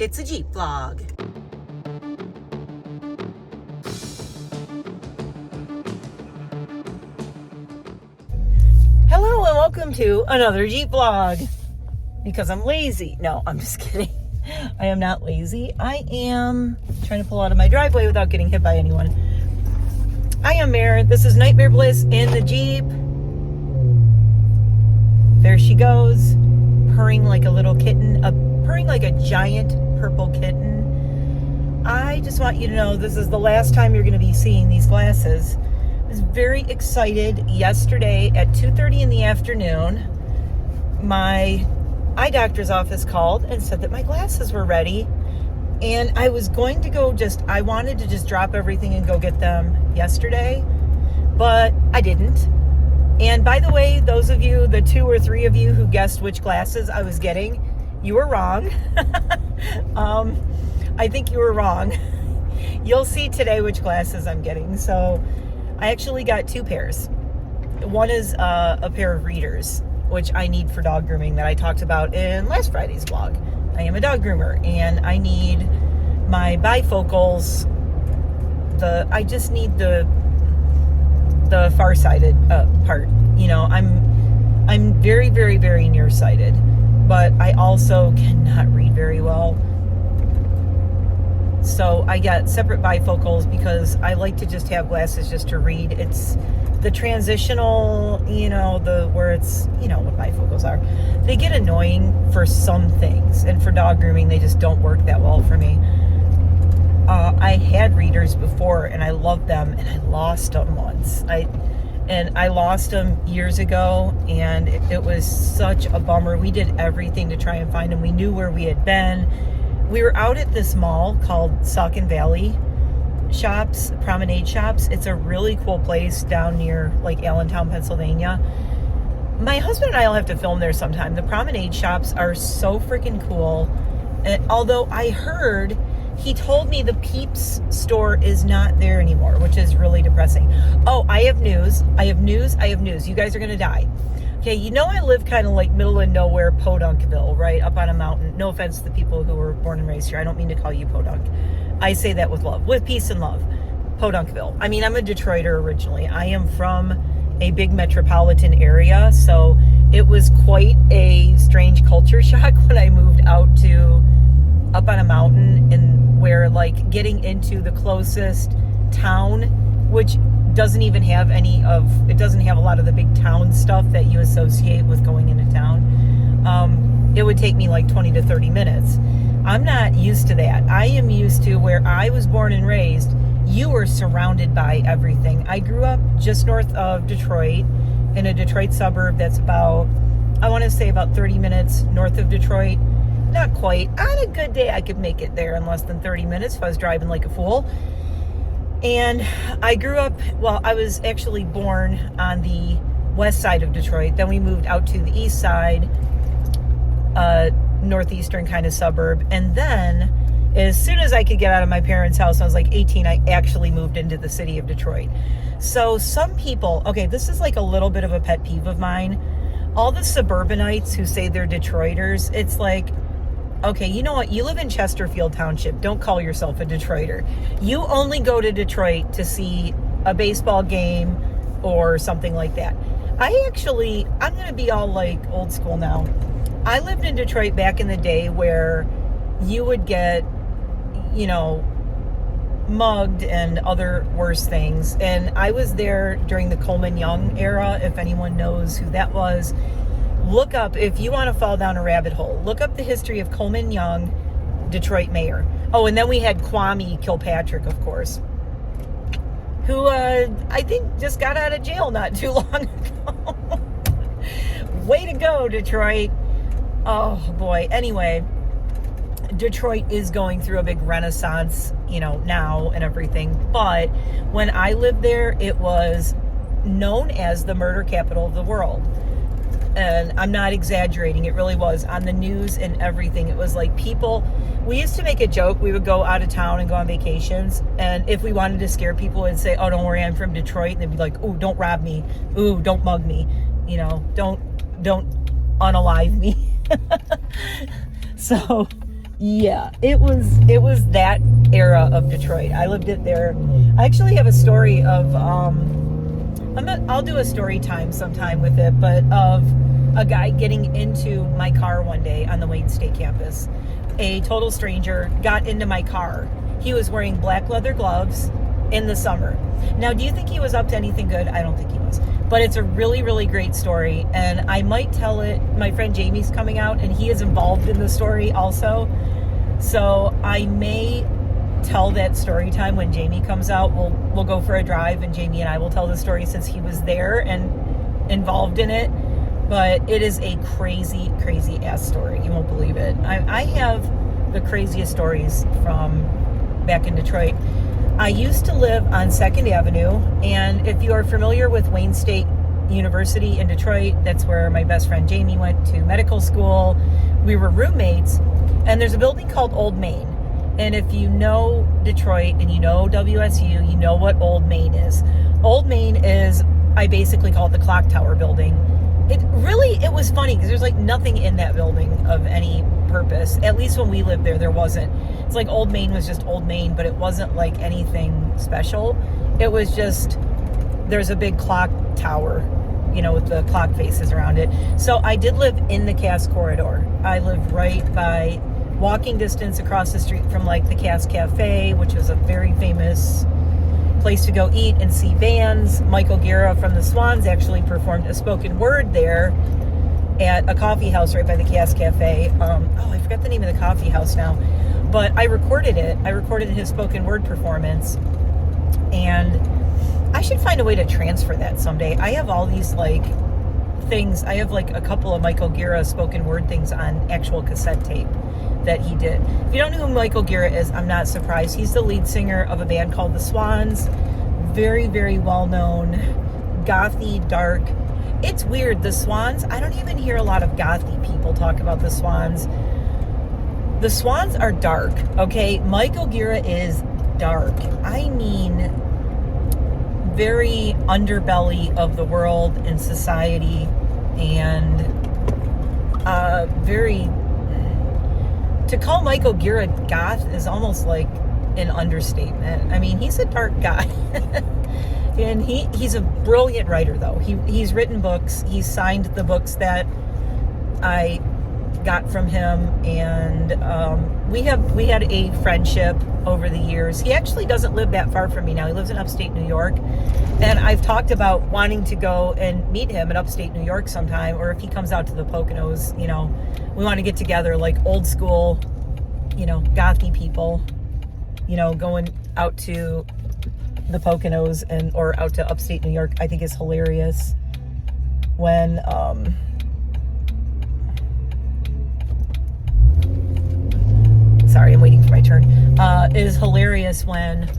It's a Jeep vlog. Hello and welcome to another Jeep vlog. Because I'm lazy. No, I'm just kidding. I am not lazy. I am trying to pull out of my driveway without getting hit by anyone. I am Mare. This is NiteMare Bliss in the Jeep. There she goes, purring like a little kitten, purring like a giant purple kitten. I just want you to know this is the last time you're going to be seeing these glasses. I was very excited yesterday at 2:30 in the afternoon. My eye doctor's office called and said that my glasses were ready. And I was going to go I wanted to just drop everything and go get them yesterday, but I didn't. And by the way, those of you, the 2 or 3 of you who guessed which glasses I was getting, you were wrong. I think you were wrong. You'll see today which glasses I'm getting. So I actually got 2 pairs. One is a pair of readers, which I need for dog grooming that I talked about in last Friday's vlog. I am a dog groomer and I need my bifocals. I just need the far-sighted part. You know, I'm very, very, very nearsighted, but I also cannot read very well. So I got separate bifocals because I like to just have glasses just to read. It's the transitional, where it's, what bifocals are. They get annoying for some things, and for dog grooming, they just don't work that well for me. I had readers before, and I loved them, and I lost them once. I lost them years ago, and it was such a bummer. We did everything to try and find them. We knew where we had been. We were out at this mall called Saucon Valley Shops, Promenade Shops. It's a really cool place down near like Allentown, Pennsylvania. My husband and I will have to film there sometime. The Promenade Shops are so freaking cool. And although he told me the Peeps store is not there anymore, which is really depressing. Oh, I have news. You guys are going to die. Okay, I live kind of like middle of nowhere, Podunkville, right? Up on a mountain. No offense to the people who were born and raised here. I don't mean to call you Podunk. I say that with love, with peace and love. Podunkville. I mean, I'm a Detroiter originally. I am from a big metropolitan area, so it was quite a strange culture shock when I moved out to up on a mountain, and where like getting into the closest town, which doesn't have a lot of the big town stuff that you associate with going into town. It would take me like 20 to 30 minutes. I'm not used to that. I am used to where I was born and raised. You were surrounded by everything. I grew up just north of Detroit in a Detroit suburb that's about 30 minutes north of Detroit. Not quite. On a good day, I could make it there in less than 30 minutes if I was driving like a fool. And I grew up, I was actually born on the west side of Detroit. Then we moved out to the east side, northeastern kind of suburb. And then as soon as I could get out of my parents' house, I was like 18, I actually moved into the city of Detroit. So some people, this is like a little bit of a pet peeve of mine. All the suburbanites who say they're Detroiters, it's like, okay, you know what? You live in Chesterfield Township. Don't call yourself a Detroiter. You only go to Detroit to see a baseball game or something like that. I'm going to be all like old school now. I lived in Detroit back in the day where you would get, mugged and other worse things. And I was there during the Coleman Young era, if anyone knows who that was. Look up, if you want to fall down a rabbit hole, look up the history of Coleman Young, Detroit mayor. Oh, and then we had Kwame Kilpatrick, of course, who I think just got out of jail not too long ago. Way to go, Detroit. Oh, boy. Anyway, Detroit is going through a big renaissance, now and everything. But when I lived there, it was known as the murder capital of the world. And I'm not exaggerating. It really was on the news and everything. It was like we used to make a joke. We would go out of town and go on vacations. And if we wanted to scare people, we'd say, oh, don't worry, I'm from Detroit. And they'd be like, oh, don't rob me. Ooh, don't mug me. Don't unalive me. So Yeah, it was that era of Detroit. I lived it there. I actually have a story of I'll do a story time sometime with it, but of a guy getting into my car one day on the Wayne State campus. A total stranger got into my car. He was wearing black leather gloves in the summer. Now, do you think he was up to anything good? I don't think he was. But it's a really, really great story, and I might tell it. My friend Jamie's coming out, and he is involved in the story also. So I may tell that story time when Jamie comes out. We'll go for a drive, and Jamie and I will tell the story since he was there and involved in it. But it is a crazy, crazy ass story. You won't believe it. I have the craziest stories from back in Detroit. I used to live on 2nd Avenue, and if you are familiar with Wayne State University in Detroit, that's where my best friend Jamie went to medical school. We were roommates, and there's a building called Old Main. And if you know Detroit and you know WSU, you know what Old Main is. Old Main is, I basically call it the clock tower building. It was funny because there's like nothing in that building of any purpose. At least when we lived there, there wasn't. It's like Old Main was just Old Main, but it wasn't like anything special. It was just, there's a big clock tower, you know, with the clock faces around it. So I did live in the Cass corridor. I lived right by walking distance across the street from like the Cass Cafe, which was a very famous place to go eat and see bands. Michael Guevara from the Swans actually performed a spoken word there at a coffee house right by the Cass Cafe. I forgot the name of the coffee house now, but I recorded it. I recorded his spoken word performance, and I should find a way to transfer that someday. I have all these like things. I have like a couple of Michael Guevara spoken word things on actual cassette tape that he did. If you don't know who Michael Guevara is, I'm not surprised. He's the lead singer of a band called the Swans. Very, very well known, gothy, dark. It's weird, the Swans, I don't even hear a lot of gothy people talk about the Swans. The Swans are dark, okay? Michael Guevara is dark. I mean, very underbelly of the world and society, and very, to call Michael Guevara goth is almost like an understatement. I mean, he's a dark guy. And he's a brilliant writer, though. He's written books. He's signed the books that I got from him, and we had a friendship over the years. He actually doesn't live that far from me now. He lives in upstate New York, and I've talked about wanting to go and meet him in upstate New York sometime, or if he comes out to the Poconos, you know, we want to get together like old school, you know, gothy people, you know, going out to the Poconos or out to upstate New York. I think is hilarious when sorry, I'm waiting for my turn. Is hilarious when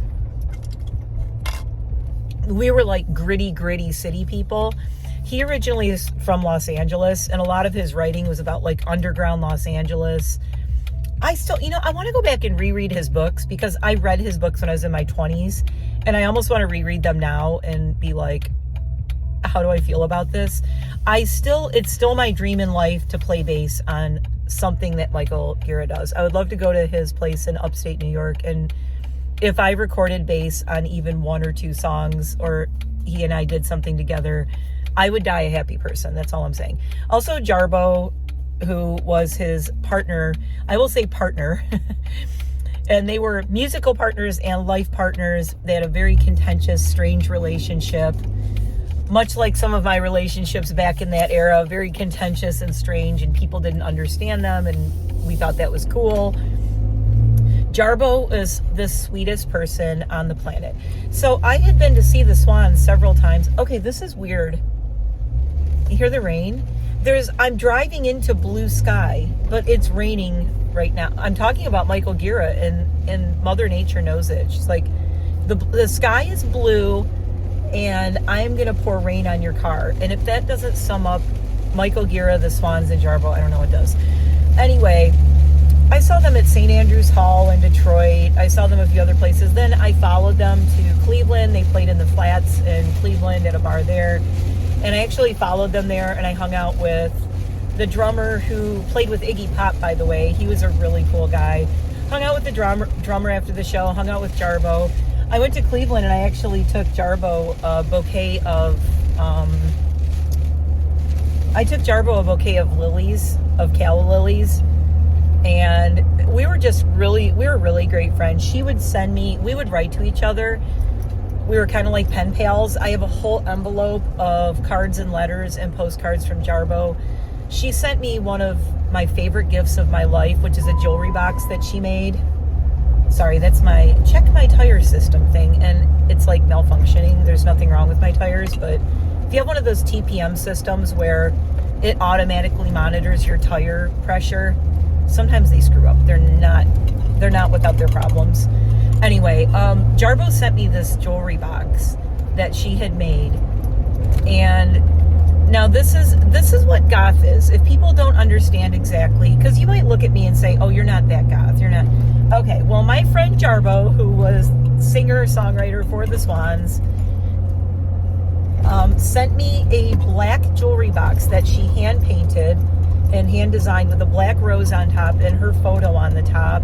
we were like gritty city people. He originally is from Los Angeles, and a lot of his writing was about like underground Los Angeles. I still, you know, I want to go back and reread his books because I read his books when I was in my 20s, and I almost want to reread them now and be like, how do I feel about this? It's still my dream in life to play bass on something that Michael Guevara does. I would love to go to his place in upstate New York, and if I recorded bass on even one or two songs, or he and I did something together, I would die a happy person. That's all I'm saying. Also, Jarvo, who was his partner, I will say partner, and they were musical partners and life partners. They had a very contentious, strange relationship, much like some of my relationships back in that era, very contentious and strange, and people didn't understand them, and we thought that was cool. Jarvo is the sweetest person on the planet. So I had been to see the Swans several times. Okay, this is weird. You hear the rain? I'm driving into blue sky, but it's raining right now. I'm talking about Michael Guevara, and Mother Nature knows it. She's like, the sky is blue, and I'm going to pour rain on your car. And if that doesn't sum up Michael Guevara, the Swans, and Jarvo, I don't know what does. Anyway, I saw them at St. Andrews Hall in Detroit. I saw them a few other places. Then I followed them to Cleveland. They played in the Flats in Cleveland at a bar there. And I actually followed them there, and I hung out with the drummer who played with Iggy Pop, by the way. He was a really cool guy. Hung out with the drummer after the show, hung out with Jarvo. I went to Cleveland and I actually took Jarvo a bouquet of lilies, of calla lilies. And we were really great friends. She would send me, we would write to each other. We were kind of like pen pals. I have a whole envelope of cards and letters and postcards from Jarvo. She sent me one of my favorite gifts of my life, which is a jewelry box that she made. Sorry, that's my check my tire system thing, and it's like malfunctioning. There's nothing wrong with my tires, but if you have one of those TPM systems where it automatically monitors your tire pressure, sometimes they screw up. They're not without their problems. Anyway, Jarvo sent me this jewelry box that she had made, and now this is what goth is. If people don't understand exactly, because you might look at me and say, "Oh, you're not that goth. You're not." Okay, well, my friend Jarvo, who was singer-songwriter for the Swans, sent me a black jewelry box that she hand-painted and hand-designed with a black rose on top and her photo on the top.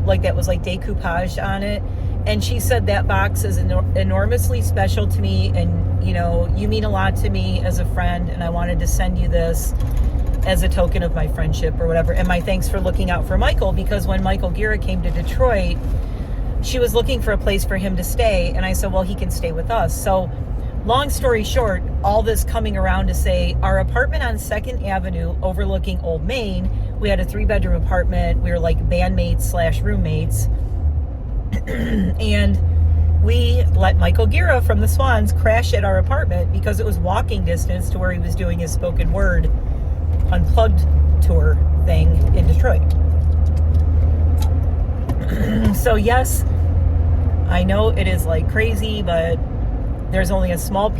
Like that was like decoupage on it. And she said that box is enormously special to me, and you know, you mean a lot to me as a friend, and I wanted to send you this as a token of my friendship or whatever, and my thanks for looking out for Michael, because when Michael Guevara came to Detroit, she was looking for a place for him to stay, and I said, well, he can stay with us. So long story short, all this coming around to say our apartment on 2nd Avenue overlooking Old Main, we had a 3-bedroom apartment. We were like bandmates / roommates. And we let Michael Guevara from the Swans crash at our apartment because it was walking distance to where he was doing his spoken word Unplugged tour thing in Detroit. So yes, I know it is like crazy, but there's only a small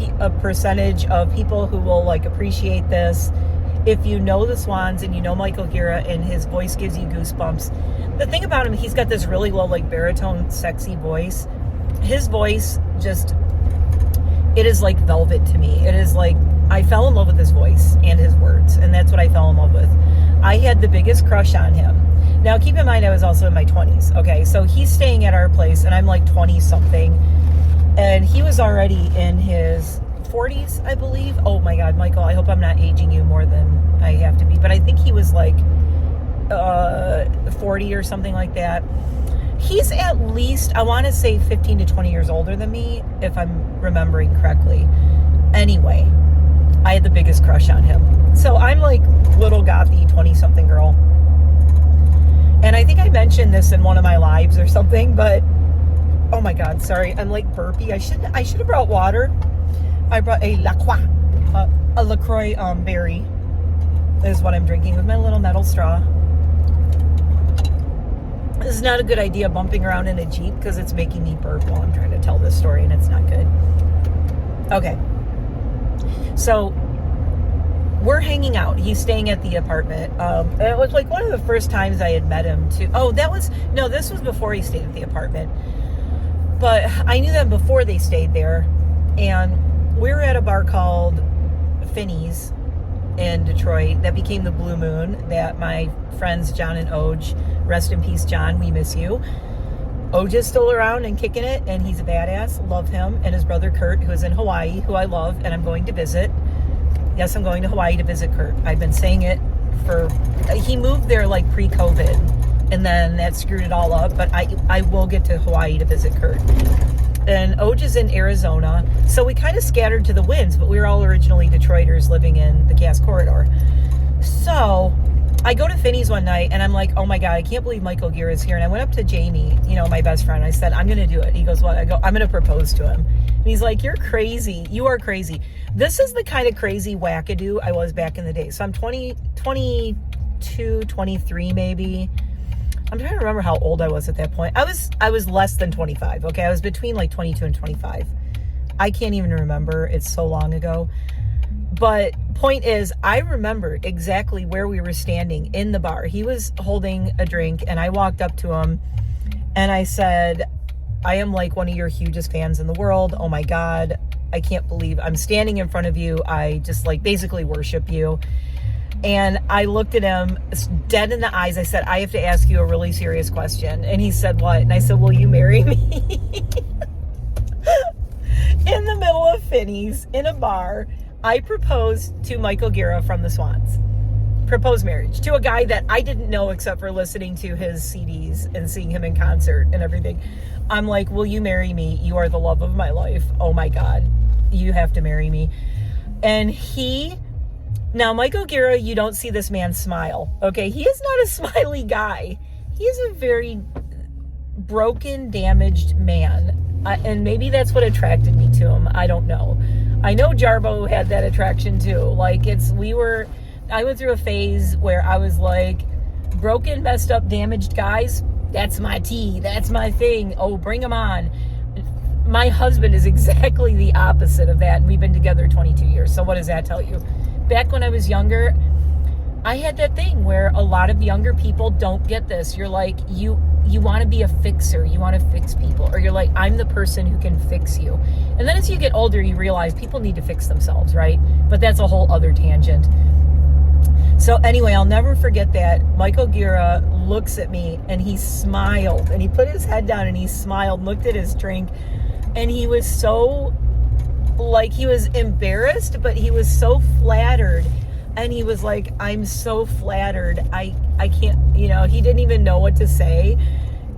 percentage of people who will like appreciate this. If you know the Swans and you know Michael Guevara and his voice gives you goosebumps. The thing about him, he's got this really low like baritone sexy voice. His voice just, it is like velvet to me. It is like, I fell in love with his voice and his words, and that's what I fell in love with. I had the biggest crush on him. Now keep in mind I was also in my 20s, okay? So he's staying at our place and I'm like 20 something, and he was already in his 40s, I believe. Oh my God, Michael, I hope I'm not aging you more than I have to be, but I think he was like 40 or something like that. He's at least, I want to say 15 to 20 years older than me, if I'm remembering correctly. Anyway, I had the biggest crush on him. So I'm like little gothy 20-something girl. And I think I mentioned this in one of my lives or something, but oh my God, sorry. I'm like burpy. I should have brought water. I brought a LaCroix berry is what I'm drinking with my little metal straw. This is not a good idea bumping around in a Jeep because it's making me burp while I'm trying to tell this story, and it's not good. Okay. So we're hanging out. He's staying at the apartment. And it was like one of the first times I had met him too. Oh, this was before he stayed at the apartment. But I knew them before they stayed there. And we were at a bar called Finney's in Detroit that became the Blue Moon, that my friends John and Oj, rest in peace John, we miss you. Oj is still around and kicking it, and he's a badass. Love him. And his brother Kurt, who is in Hawaii, who I love, and I'm going to visit. Yes, I'm going to Hawaii to visit Kurt. I've been saying it he moved there like pre-COVID, and then that screwed it all up, but I will get to Hawaii to visit Kurt. And Oj is in Arizona, so we kind of scattered to the winds, but we were all originally Detroiters living in the Cass Corridor. So I go to Finney's one night, and I'm like, oh my God, I can't believe Michael Guevara is here. And I went up to Jamie, my best friend. I said, I'm going to do it. He goes, what? I go, I'm going to propose to him. And he's like, you're crazy. You are crazy. This is the kind of crazy wackadoo I was back in the day. So I'm 22, 23 maybe. I'm trying to remember how old I was at that point. I was less than 25, okay? I was between like 22 and 25. I can't even remember. It's so long ago. But point is, I remember exactly where we were standing in the bar. He was holding a drink, and I walked up to him, and I said, I am like one of your hugest fans in the world. Oh my God, I can't believe I'm standing in front of you. I just like basically worship you. And I looked at him dead in the eyes. I said, I have to ask you a really serious question. And he said, what? And I said, will you marry me? In the middle of Finney's, in a bar, I proposed to Michael Guevara from the Swans. Proposed marriage to a guy that I didn't know except for listening to his CDs and seeing him in concert and everything. I'm like, will you marry me? You are the love of my life. Oh my God, you have to marry me. And now Michael Guevara, you don't see this man smile. Okay, he is not a smiley guy. He is a very broken, damaged man. And maybe that's what attracted me to him. I don't know. I know Jarvo had that attraction too. Like I went through a phase where I was like, broken, messed up, damaged guys, that's my tea, that's my thing. Oh, bring them on. My husband is exactly the opposite of that, and we've been together 22 years. So what does that tell you? Back when I was younger, I had that thing where a lot of younger people don't get this. You're like, you want to be a fixer, you want to fix people, or you're like, I'm the person who can fix you. And then as you get older, you realize people need to fix themselves, right? But that's a whole other tangent. So anyway, I'll never forget that. Michael Guevara looks at me and he smiled, and he put his head down and he smiled, looked at his drink, and he was so, like, he was embarrassed, but he was so flattered. And he was like, I'm so flattered. I can't, he didn't even know what to say.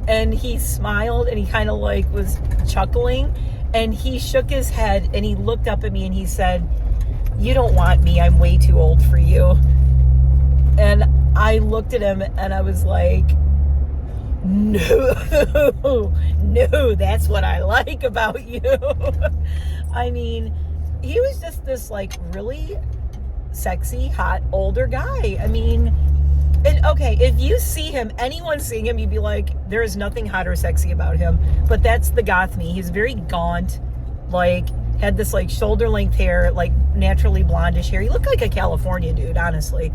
And he smiled and he kind of like was chuckling, and he shook his head and he looked up at me and he said, you don't want me. I'm way too old for you. And I looked at him and I was like, no, that's what I like about you. I mean, he was just this like really sexy, hot, older guy. I mean, and okay, if you see him, anyone seeing him, you'd be like, there is nothing hot or sexy about him. But that's the goth me. He's very gaunt, like, had this like shoulder length hair, like naturally blondish hair. He looked like a California dude, honestly.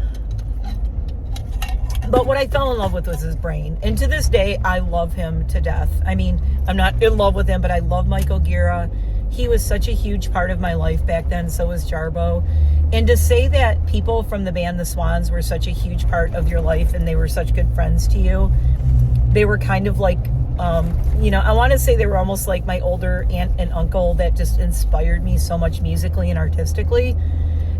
But what I fell in love with was his brain. And to this day, I love him to death. I mean, I'm not in love with him, but I love Michael Guevara. He was such a huge part of my life back then. So was Jarvo. And to say that people from the band The Swans were such a huge part of your life and they were such good friends to you, they were kind of like, I want to say they were almost like my older aunt and uncle that just inspired me so much musically and artistically.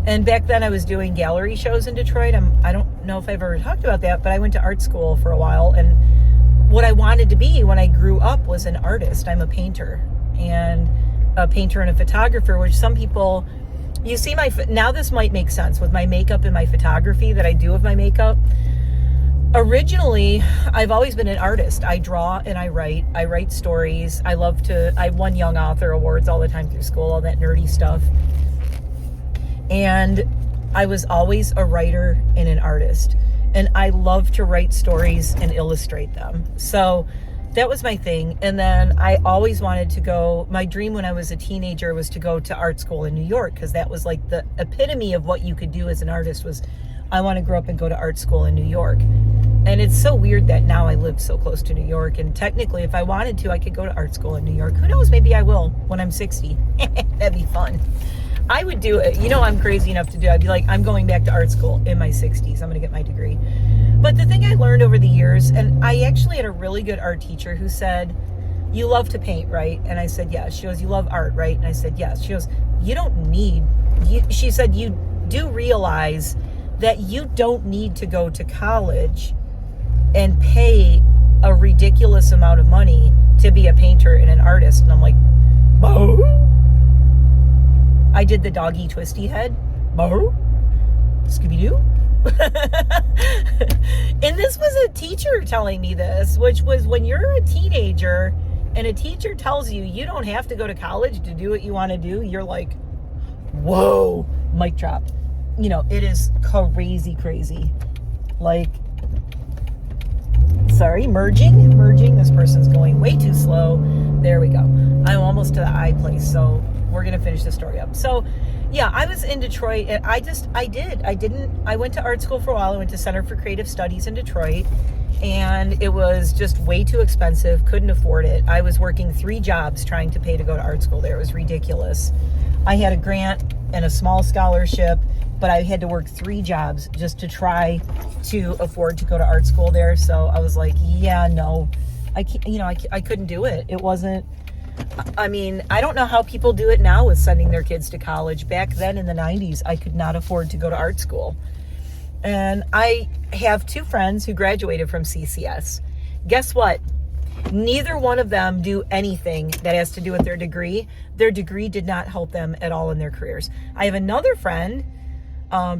And back then I was doing gallery shows in Detroit. I don't know if I've ever talked about that, but I went to art school for a while. And what I wanted to be when I grew up was an artist. I'm a painter and a photographer, which some people, you see now this might make sense with my makeup and my photography that I do with my makeup. Originally, I've always been an artist. I draw and I write stories. I won Young Author Awards all the time through school, all that nerdy stuff. And I was always a writer and an artist. And I love to write stories and illustrate them. So that was my thing. And then I always wanted to go, my dream when I was a teenager was to go to art school in New York, because that was like the epitome of what you could do as an artist was, I want to grow up and go to art school in New York. And it's so weird that now I live so close to New York. And technically, if I wanted to, I could go to art school in New York. Who knows? Maybe I will when I'm 60. That'd be fun. I would do it. I'm crazy enough to do it. I'd be like, I'm going back to art school in my 60s. I'm going to get my degree. But the thing I learned over the years, and I actually had a really good art teacher who said, you love to paint, right? And I said, yes. She goes, you love art, right? And I said, yes. She goes, she said, you do realize that you don't need to go to college and pay a ridiculous amount of money to be a painter and an artist. And I'm like, oh. I did the doggy twisty head. Scooby-Doo. And this was a teacher telling me this, which was when you're a teenager and a teacher tells you you don't have to go to college to do what you want to do, you're like, whoa, mic drop. It is crazy. Like, sorry, merging. This person's going way too slow. There we go. I'm almost to the I place, so we're going to finish the story up. So, yeah, I was in Detroit, and I went to art school for a while. I went to Center for Creative Studies in Detroit, and it was just way too expensive. Couldn't afford it. I was working 3 jobs trying to pay to go to art school there. It was ridiculous. I had a grant and a small scholarship, but I had to work 3 jobs just to try to afford to go to art school there. So I was like, yeah, no, I can't, I couldn't do it. It wasn't, I mean, I don't know how people do it now with sending their kids to college. Back then in the 90s, I could not afford to go to art school. And I have 2 friends who graduated from CCS. Guess what? Neither one of them do anything that has to do with their degree. Their degree did not help them at all in their careers. I have another friend,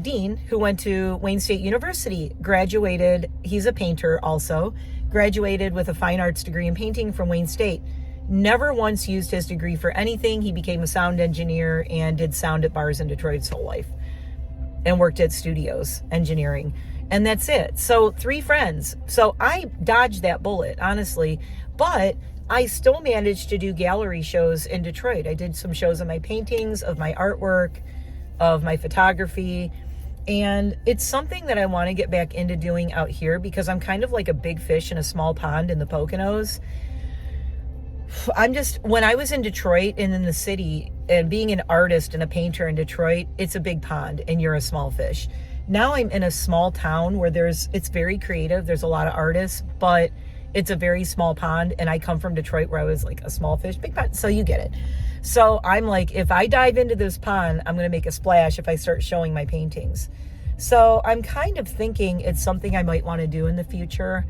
Dean, who went to Wayne State University, graduated. He's a painter also, graduated with a fine arts degree in painting from Wayne State. Never once used his degree for anything. He became a sound engineer and did sound at bars in Detroit his whole life and worked at studios, engineering. And that's it. So 3 friends. So I dodged that bullet, honestly, but I still managed to do gallery shows in Detroit. I did some shows of my paintings, of my artwork, of my photography. And it's something that I want to get back into doing out here because I'm kind of like a big fish in a small pond in the Poconos. When I was in Detroit and in the city and being an artist and a painter in Detroit, it's a big pond and you're a small fish. Now I'm in a small town where it's very creative. There's a lot of artists, but it's a very small pond. And I come from Detroit where I was like a small fish, big pond. So you get it. So I'm like, if I dive into this pond, I'm going to make a splash if I start showing my paintings. So I'm kind of thinking it's something I might want to do in the future.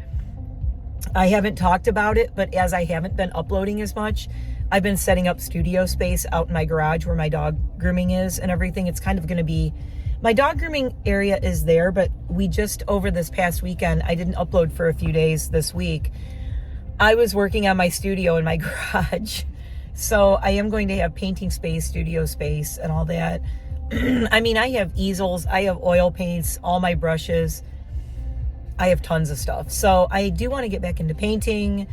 I haven't talked about it, but as I haven't been uploading as much, I've been setting up studio space out in my garage where my dog grooming is and everything. It's kind of going to be, my dog grooming area is there, but we just, over this past weekend, I didn't upload for a few days this week. I was working on my studio in my garage. So I am going to have painting space, studio space, and all that. I mean, I have easels, I have oil paints, all my brushes. I have tons of stuff. So I do want to get back into painting.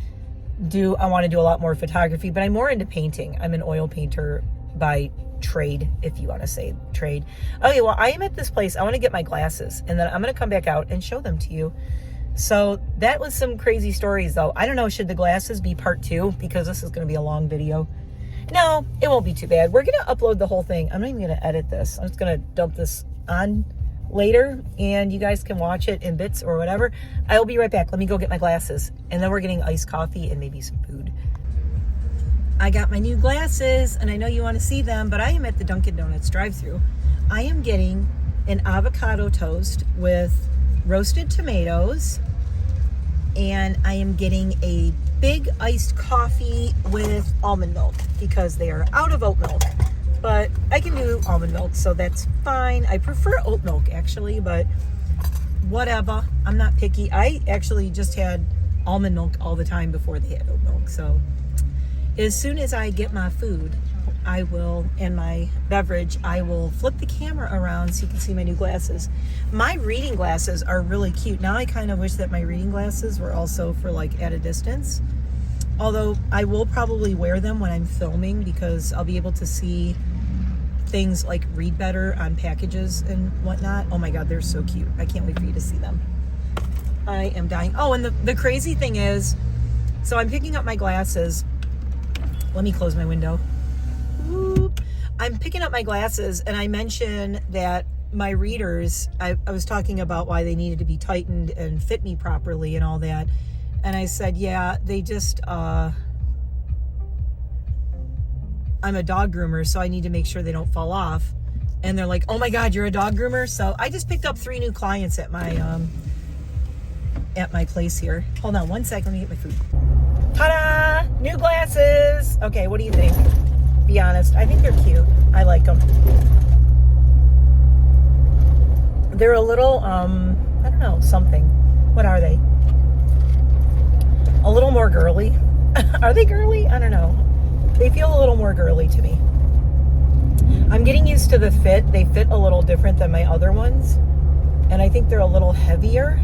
I want to do a lot more photography, but I'm more into painting. I'm an oil painter by trade, if you want to say trade. Okay, well, I am at this place. I want to get my glasses, and then I'm going to come back out and show them to you. So that was some crazy stories, though. I don't know, should the glasses be part 2? Because this is going to be a long video. No, it won't be too bad. We're going to upload the whole thing. I'm not even going to edit this. I'm just going to dump this on later, and you guys can watch it in bits or whatever. I'll be right back. Let me go get my glasses, and then we're getting iced coffee and maybe some food. I got my new glasses, and I know you want to see them, but I am at the Dunkin Donuts drive-thru. I am getting an avocado toast with roasted tomatoes, and I am getting a big iced coffee with almond milk because they are out of oat milk. But I can do almond milk, so that's fine. I prefer oat milk, actually, but whatever. I'm not picky. I actually just had almond milk all the time before they had oat milk. So as soon as I get my food, and my beverage, I will flip the camera around so you can see my new glasses. My reading glasses are really cute. Now I kind of wish that my reading glasses were also for like at a distance. Although I will probably wear them when I'm filming because I'll be able to see things like read better on packages and whatnot. Oh my God, they're so cute. I can't wait for you to see them. I am dying. Oh, and the crazy thing is, so I'm picking up my glasses. Let me close my window. Whoop. I'm picking up my glasses, and I mentioned that my readers, I was talking about why they needed to be tightened and fit me properly and all that. And I said, yeah, they just, I'm a dog groomer, so I need to make sure they don't fall off. And they're like, oh my God, you're a dog groomer? So I just picked up 3 new clients at my place here. Hold on one second, let me get my food. Ta-da! New glasses! Okay, what do you think? Be honest, I think they're cute. I like them. They're a little, I don't know, something. What are they? A little more girly. Are they girly? I don't know. They feel a little more girly to me. I'm getting used to the fit. They fit a little different than my other ones. And I think they're a little heavier.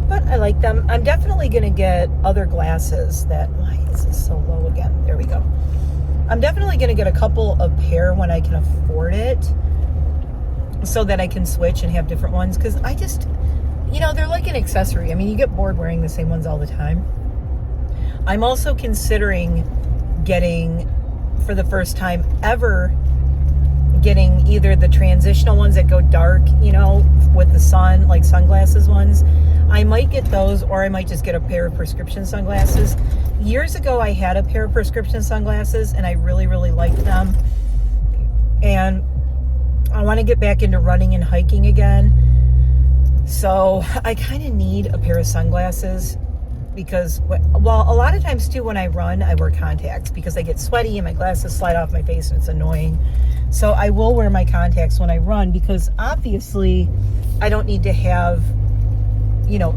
But I like them. I'm definitely going to get other glasses that... Why is this so low again? There we go. I'm definitely going to get a couple of pair when I can afford it, so that I can switch and have different ones. Because I just... they're like an accessory. I mean, you get bored wearing the same ones all the time. I'm also considering getting, for the first time ever, getting either the transitional ones that go dark, with the sun, like sunglasses ones. I might get those, or I might just get a pair of prescription sunglasses. Years ago, I had a pair of prescription sunglasses, and I really, really liked them. And I want to get back into running and hiking again. So I kind of need a pair of sunglasses because, well, a lot of times too, when I run, I wear contacts because I get sweaty and my glasses slide off my face and it's annoying. So I will wear my contacts when I run because obviously I don't need to have,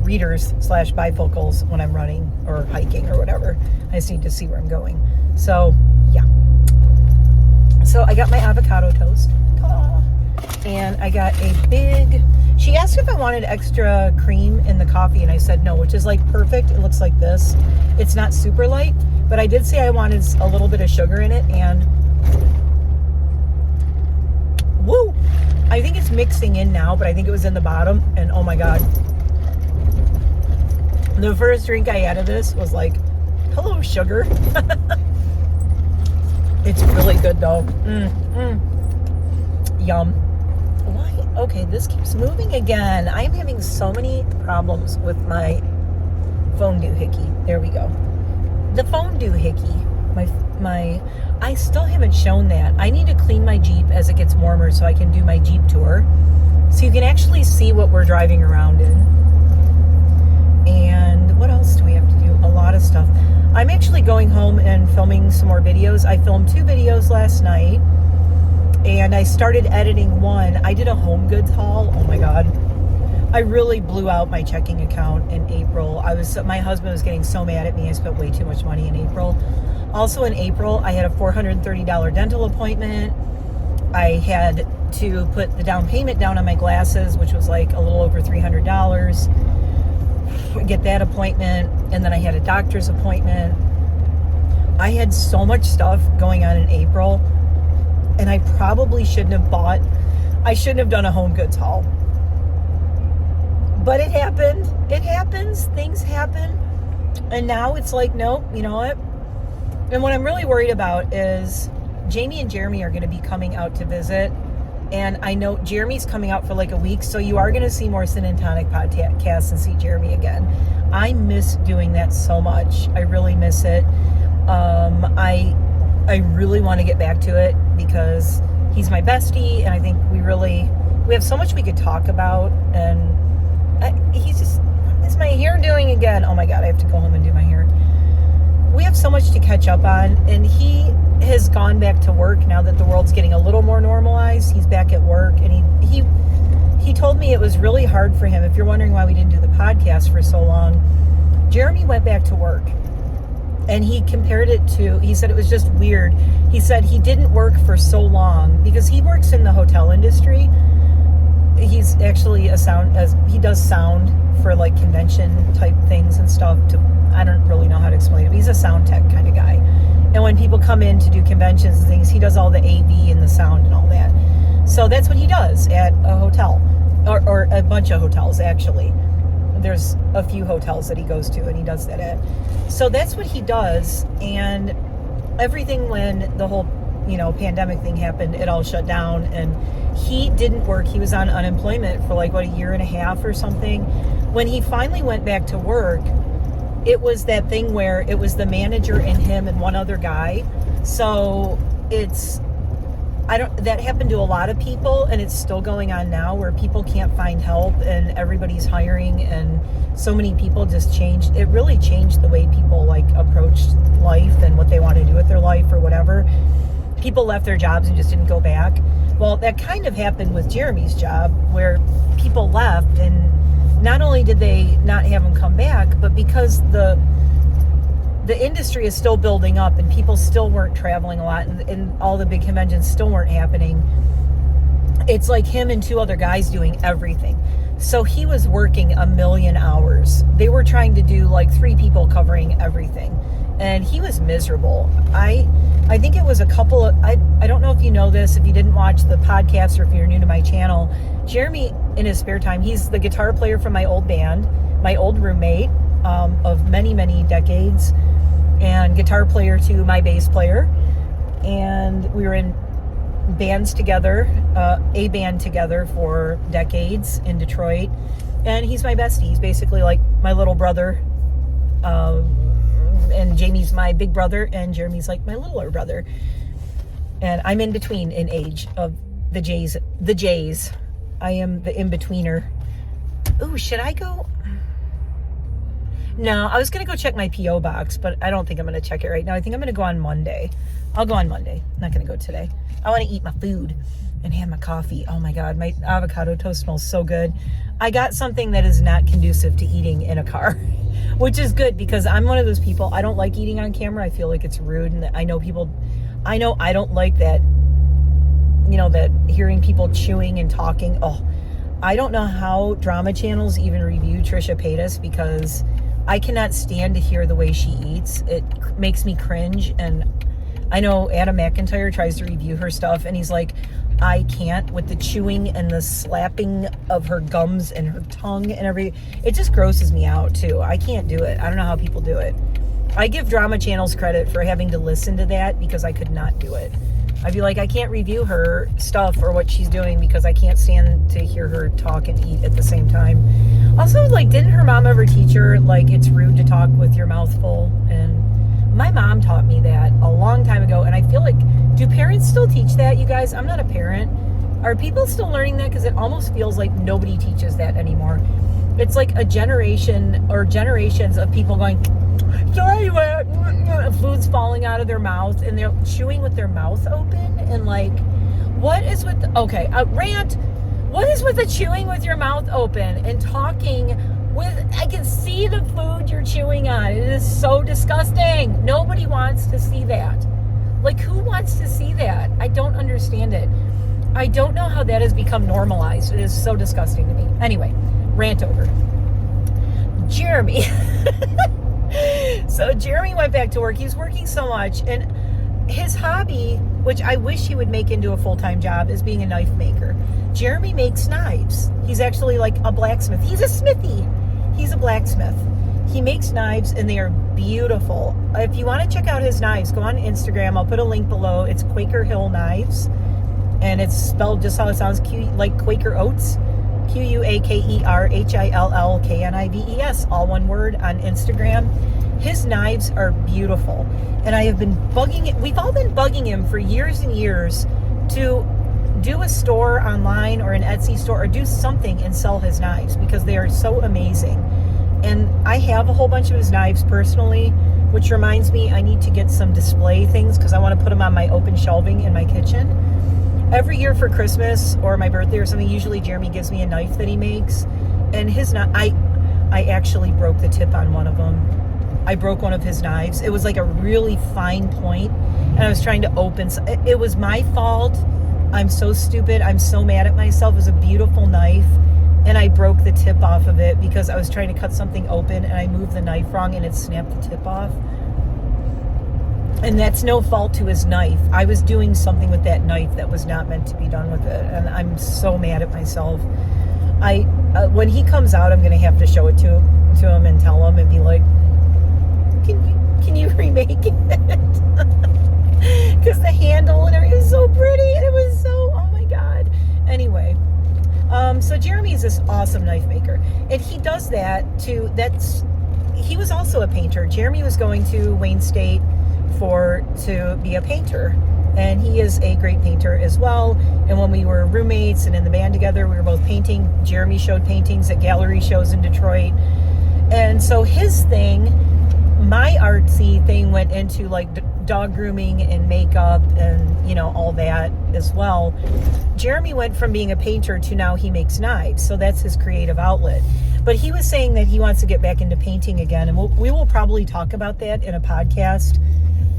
readers / bifocals when I'm running or hiking or whatever. I just need to see where I'm going. So, yeah. So I got my avocado toast. Ta-da. And I got a big... She asked if I wanted extra cream in the coffee, and I said no, which is like perfect. It looks like this. It's not super light, but I did say I wanted a little bit of sugar in it, and woo! I think it's mixing in now, but I think it was in the bottom, and oh my God. The first drink I had of this was like, hello, sugar. It's really good though. Yum. Why? Okay, this keeps moving again. I'm having so many problems with my phone doohickey. There we go. The phone doohickey. I still haven't shown that. I need to clean my Jeep as it gets warmer so I can do my Jeep tour. So you can actually see what we're driving around in. And what else do we have to do? A lot of stuff. I'm actually going home and filming some more videos. I filmed 2 videos last night. And I started editing one. I did a home goods haul. Oh my God. I really blew out my checking account in April. My husband was getting so mad at me. I spent way too much money in April. Also in April, I had a $430 dental appointment. I had to put the down payment down on my glasses, which was like a little over $300. Get that appointment. And then I had a doctor's appointment. I had so much stuff going on in April. And I probably shouldn't have done a home goods haul. But it happened. It happens. Things happen. And now it's like, nope, you know what? And what I'm really worried about is Jamie and Jeremy are going to be coming out to visit. And I know Jeremy's coming out for like a week. So you are going to see more Sin and Tonic podcasts and see Jeremy again. I miss doing that so much. I really miss it. I really want to get back to it because he's my bestie, and I think we have so much we could talk about. And is my hair doing again? Oh my God, I have to go home and do my hair. We have so much to catch up on, and he has gone back to work now that the world's getting a little more normalized. He's back at work, and he told me it was really hard for him. If you're wondering why we didn't do the podcast for so long, Jeremy went back to work. And he compared it to, he said it was just weird. He said he didn't work for so long because he works in the hotel industry. He's actually he does sound for like convention type things and stuff. I don't really know how to explain it, but he's a sound tech kind of guy. And when people come in to do conventions and things, he does all the AV and the sound and all that. So that's what he does at a hotel, or a bunch of hotels actually. There's a few hotels that he goes to and he does that at. So that's what he does. And everything, when the whole, pandemic thing happened, it all shut down, and he didn't work. He was on unemployment for like, a year and a half or something. When he finally went back to work, it was that thing where it was the manager and him and one other guy. So that happened to a lot of people, and it's still going on now where people can't find help and everybody's hiring, and so many people just changed. It really changed the way people like approached life and what they want to do with their life or whatever. People left their jobs and just didn't go back. Well, that kind of happened with Jeremy's job, where people left, and not only did they not have him come back, but because the industry is still building up and people still weren't traveling a lot, and all the big conventions still weren't happening. It's like him and 2 other guys doing everything. So he was working 1,000,000 hours. They were trying to do like 3 people covering everything. And he was miserable. I think it was a couple of, I don't know if you know this, if you didn't watch the podcast or if you're new to my channel, Jeremy, in his spare time, he's the guitar player from my old band, my old roommate of many, many decades, and guitar player to my bass player. And we were in bands together, a band together for decades in Detroit. And he's my bestie. He's basically like my little brother. And Jamie's my big brother, and Jeremy's like my littler brother. And I'm in between in age of the J's. I am the in-betweener. Ooh, should I go? No, I was going to go check my P.O. box, but I don't think I'm going to check it right now. I think I'm going to go on Monday. I'll go on Monday. I'm not going to go today. I want to eat my food and have my coffee. Oh my God, my avocado toast smells so good. I got something that is not conducive to eating in a car, which is good because I'm one of those people, I don't like eating on camera. I feel like it's rude. And I know I don't like that, that hearing people chewing and talking. Oh, I don't know how drama channels even review Trisha Paytas because I cannot stand to hear the way she eats. It makes me cringe. And I know Adam McIntyre tries to review her stuff and he's like, I can't with the chewing and the slapping of her gums and her tongue and everything. It just grosses me out too. I can't do it. I don't know how people do it. I give drama channels credit for having to listen to that because I could not do it. I'd be like, I can't review her stuff or what she's doing because I can't stand to hear her talk and eat at the same time. Also, like, didn't her mom ever teach her, like, it's rude to talk with your mouth full? And my mom taught me that a long time ago. And I feel like, do parents still teach that, you guys? I'm not a parent. Are people still learning that? Because it almost feels like nobody teaches that anymore. It's like a generation or generations of people going, food's falling out of their mouth and they're chewing with their mouth open and like, what is with Rant, what is with the chewing with your mouth open and talking with, I can see the food you're chewing on. It is so disgusting. Nobody wants to see that. Like, who wants to see that? I don't understand it. I don't know how that has become normalized. It is so disgusting to me. Anyway, rant over. Jeremy. So Jeremy went back to work. He was working so much. And his hobby, which I wish he would make into a full-time job, is being a knife maker. Jeremy makes knives. He's actually like a blacksmith. He's a smithy. He's a blacksmith. He makes knives and they are beautiful. If you want to check out his knives, go on Instagram. I'll put a link below. It's Quaker Hill Knives. And it's spelled just how it sounds, like Quaker Oats. QUAKERHILLKNIVES, all one word, on Instagram. His knives are beautiful. And I have been we've all been bugging him for years and years to do a store online or an Etsy store or do something and sell his knives because they are so amazing. And I have a whole bunch of his knives personally, which reminds me I need to get some display things because I want to put them on my open shelving in my kitchen. Every year for Christmas or my birthday or something, usually Jeremy gives me a knife that he makes. And his knife, I actually broke the tip on one of them. I broke one of his knives. It was like a really fine point, and I was trying to open. It was my fault. I'm so stupid. I'm so mad at myself. It was a beautiful knife, and I broke the tip off of it because I was trying to cut something open, and I moved the knife wrong, and it snapped the tip off. And that's no fault to his knife. I was doing something with that knife that was not meant to be done with it. And I'm so mad at myself. When he comes out, I'm going to have to show it to him and tell him and be like, can you remake it? Because the handle and everything was so pretty. And it was so, oh my God. Anyway, so Jeremy's this awesome knife maker. And he does that he was also a painter. Jeremy was going to Wayne State to be a painter, and he is a great painter as well. And when we were roommates and in the band together, we were both painting. Jeremy showed paintings at gallery shows in Detroit, and so his thing, my artsy thing, went into like dog grooming and makeup and all that as well. Jeremy went from being a painter to now he makes knives, so that's his creative outlet. But he was saying that he wants to get back into painting again, and we will probably talk about that in a podcast.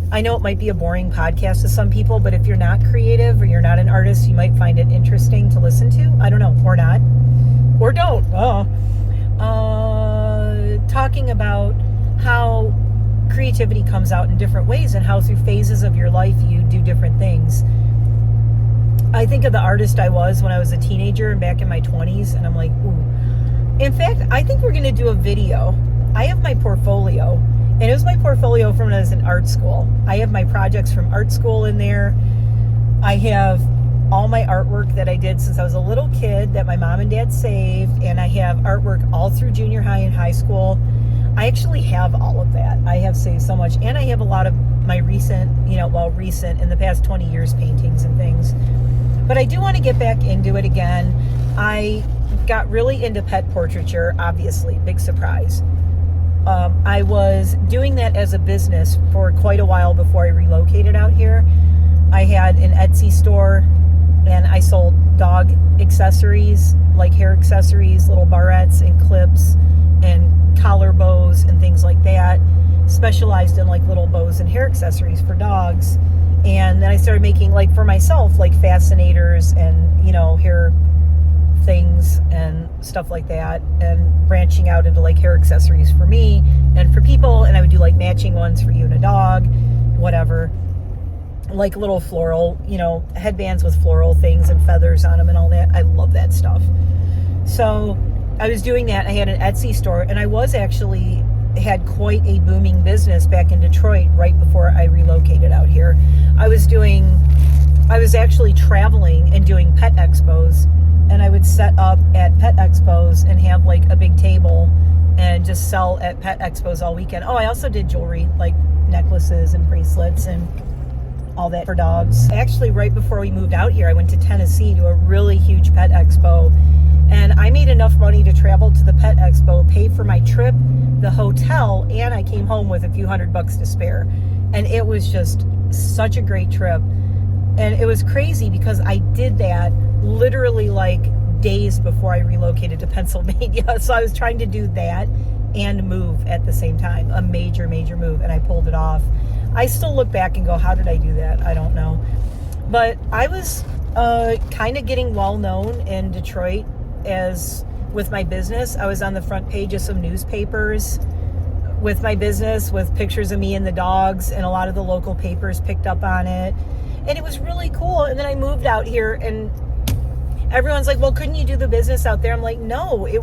I know it might be a boring podcast to some people, but if you're not creative or you're not an artist, you might find it interesting to listen to. I don't know, or not, or don't. Talking about how creativity comes out in different ways and how through phases of your life you do different things. I think of the artist I was when I was a teenager and back in my 20s, and I'm like, ooh. In fact, I think we're going to do a video. I have my portfolio. And it was my portfolio from when I was in art school. I have my projects from art school in there. I have all my artwork that I did since I was a little kid that my mom and dad saved, and I have artwork all through junior high and high school. I actually have all of that. I have saved so much, and I have a lot of my recent, recent in the past 20 years paintings and things. But I do want to get back into it again. I got really into pet portraiture, obviously, big surprise. I was doing that as a business for quite a while before I relocated out here. I had an Etsy store, and I sold dog accessories, like hair accessories, little barrettes and clips and collar bows and things like that. Specialized in like little bows and hair accessories for dogs. And then I started making, like, for myself, like fascinators and, hair things and stuff like that, and branching out into like hair accessories for me and for people. And I would do like matching ones for you and a dog, whatever, like little floral, headbands with floral things and feathers on them and all that. I love that stuff. So I was doing that. I had an Etsy store, and I was actually had quite a booming business back in Detroit right before I relocated out here. I was actually traveling and doing pet expos, and I would set up at pet expos and have like a big table and just sell at pet expos all weekend. Oh, I also did jewelry, like necklaces and bracelets and all that for dogs. Actually, right before we moved out here, I went to Tennessee to a really huge pet expo, and I made enough money to travel to the pet expo, pay for my trip, the hotel, and I came home with a few $100 to spare. And it was just such a great trip. And it was crazy because I did that literally like days before I relocated to Pennsylvania. So I was trying to do that and move at the same time, a major move, and I pulled it off. I still look back and go, how did I do that? I don't know. But I was kind of getting well known in Detroit as with my business. I was on the front page of some newspapers with my business, with pictures of me and the dogs, and a lot of the local papers picked up on it. And it was really cool. And then I moved out here, and everyone's like, well, couldn't you do the business out there? I'm like, no, I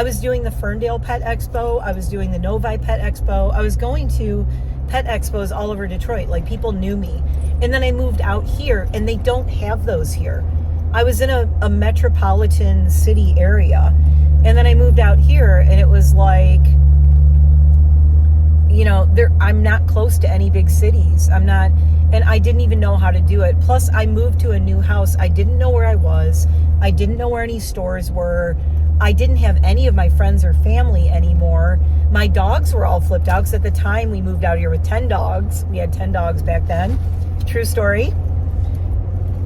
was doing the Ferndale Pet Expo. I was doing the Novi Pet Expo. I was going to pet expos all over Detroit. Like, people knew me. And then I moved out here, and they don't have those here. I was in a metropolitan city area, and then I moved out here, and it was like, I'm not close to any big cities. I'm not, and I didn't even know how to do it. Plus, I moved to a new house. I didn't know where I was. I didn't know where any stores were. I didn't have any of my friends or family anymore. My dogs were all flipped out, because at the time we moved out here with 10 dogs. We had 10 dogs back then. True story.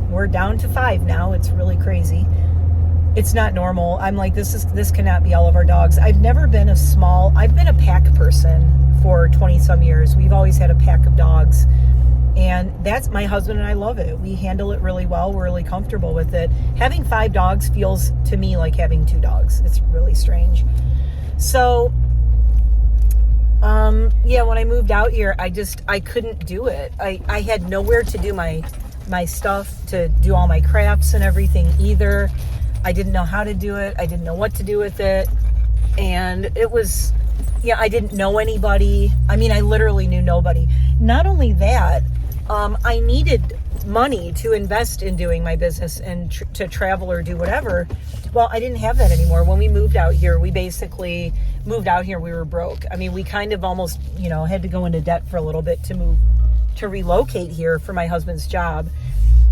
We're down to 5 now. It's really crazy. It's not normal. I'm like, this cannot be all of our dogs. I've been a pack person for 20 some years. We've always had a pack of dogs. And that's, my husband and I love it. We handle it really well. We're really comfortable with it. Having 5 dogs feels to me like having 2 dogs. It's really strange. So, when I moved out here, I couldn't do it. I had nowhere to do my stuff, to do all my crafts and everything either. I didn't know how to do it. I didn't know what to do with it. And it was, I didn't know anybody. I mean, I literally knew nobody. Not only that, I needed money to invest in doing my business and to travel or do whatever. Well, I didn't have that anymore. When we moved out here, we basically moved out here, we were broke. I mean, we kind of almost, had to go into debt for a little bit to relocate here for my husband's job.